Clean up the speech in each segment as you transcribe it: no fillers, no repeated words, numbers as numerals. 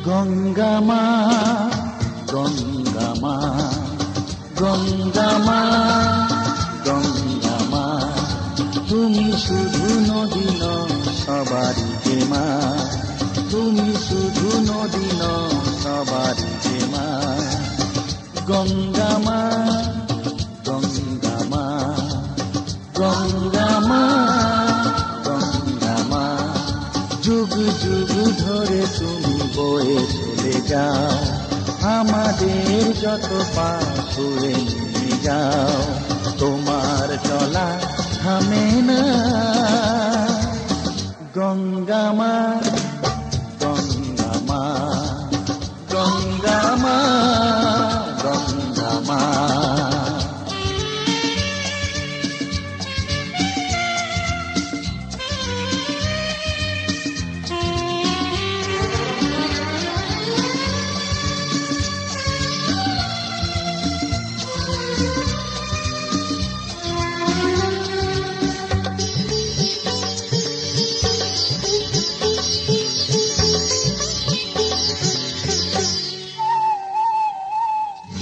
গঙ্গা মা, গঙ্গা মা, গঙ্গা মা, গঙ্গা মা, তুমি শুধু নদী নও সবারই যে মা, তুমি শুধু নদী নও সবারই যে মা। গঙ্গা মা, গঙ্গা মা, গঙ্গা মা, গঙ্গা মা, যুগ যুগ ধরে তুমি বয়ে চলে যাও, আমাদের যত পাপ ছুঁয়ে নিয়ে যাও, তোমার চলা থামে না। গঙ্গা মা, গঙ্গা মা, গঙ্গা মা, গঙ্গা মা।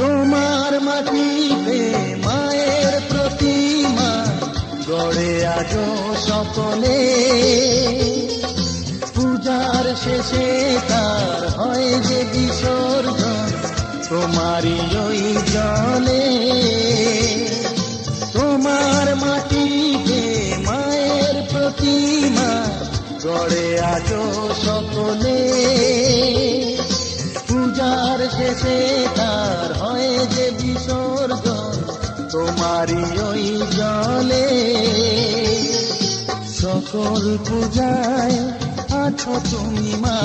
তোমার মাটিতে মায়ের প্রতিমা গড়ে আজো সকলে, পূজার শেষে তার হয় যে বিসর্জন তোমারই ওই জলে। তোমার মাটিতে মায়ের প্রতিমা গড়ে আজো সকলে, পূজার শেষে তার হয় যে বিসর্জন তোমারই ওই জলে। সকল পূজায় আছো তুমি মা,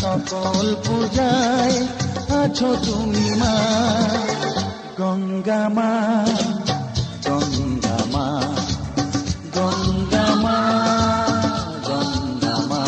সকল পূজায় আছো তুমি মা। গঙ্গা মা, গঙ্গা মা, গঙ্গা মা, গঙ্গা মা।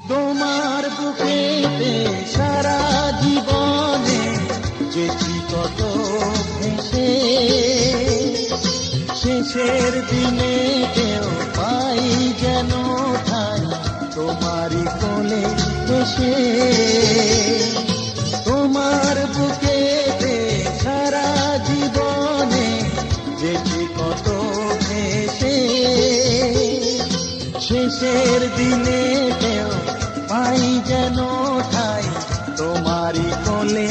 তোমার বুকেতে সারা জীবনে যেছি কত ভেসে, শেষের দিনে কেউ পাই যেন ঠাই তোমারই কোলে এসে। তোমার বুকেতে সারা জীবনে যেছি কত ভেসে, শেষের দিনে কেউ পাই যেন ঠাই তোমারই কোলে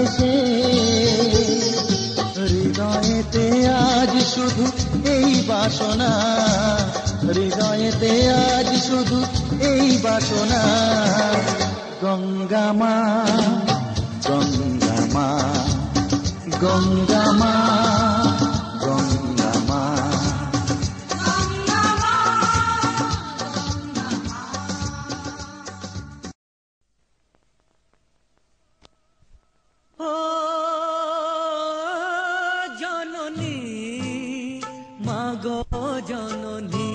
এসে। হৃদয়েতে আজ শুধু এই বাসনা, হৃদয়েতে আজ শুধু এই বাসনা। গঙ্গা মা, গঙ্গা মা, গঙ্গা মা, গঙ্গা মা। জননী মাগো জননী,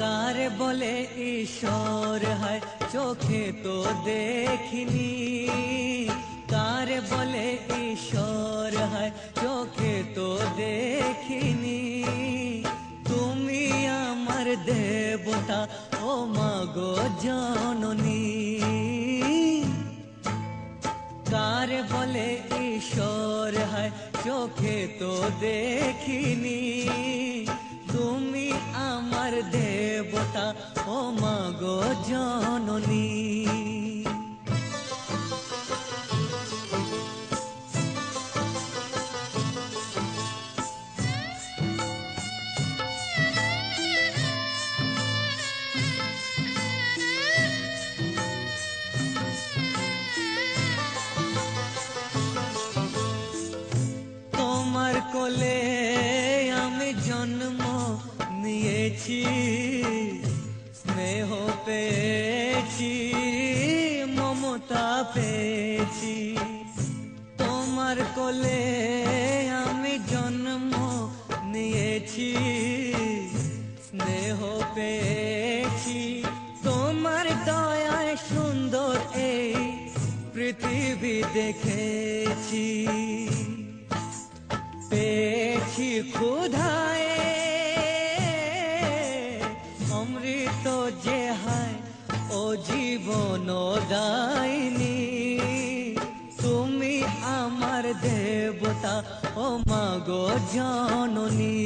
কারে বলে ঈশ্বর হয় চোখে তো দেখিনি, কারে বলে ঈশ্বর হয় চোখে তো দেখিনি। তুমি আমার দেবতা ও মাগো জননী, কারে বলে ঈশ্বর হয় চোখে তো দেখিনি। তুমি আমার দেবতা ও মাগো জননী। স্নেহ পেয়েছি, মমতা পেয়েছি, তোমার কোলে আমি জন্ম নিয়েছি। স্নেহ পেয়েছি, তোমার দয়ায় সুন্দর এই পৃথিবী দেখেছি। পেয়েছি ক্ষুধায় অমৃত যে হায় ও জীবন দায়নি, তুমি আমার দেবতা ও মাগো জননী।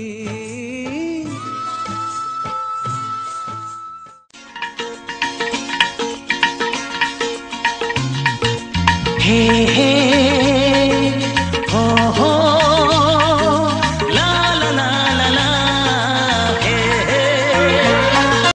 হে হে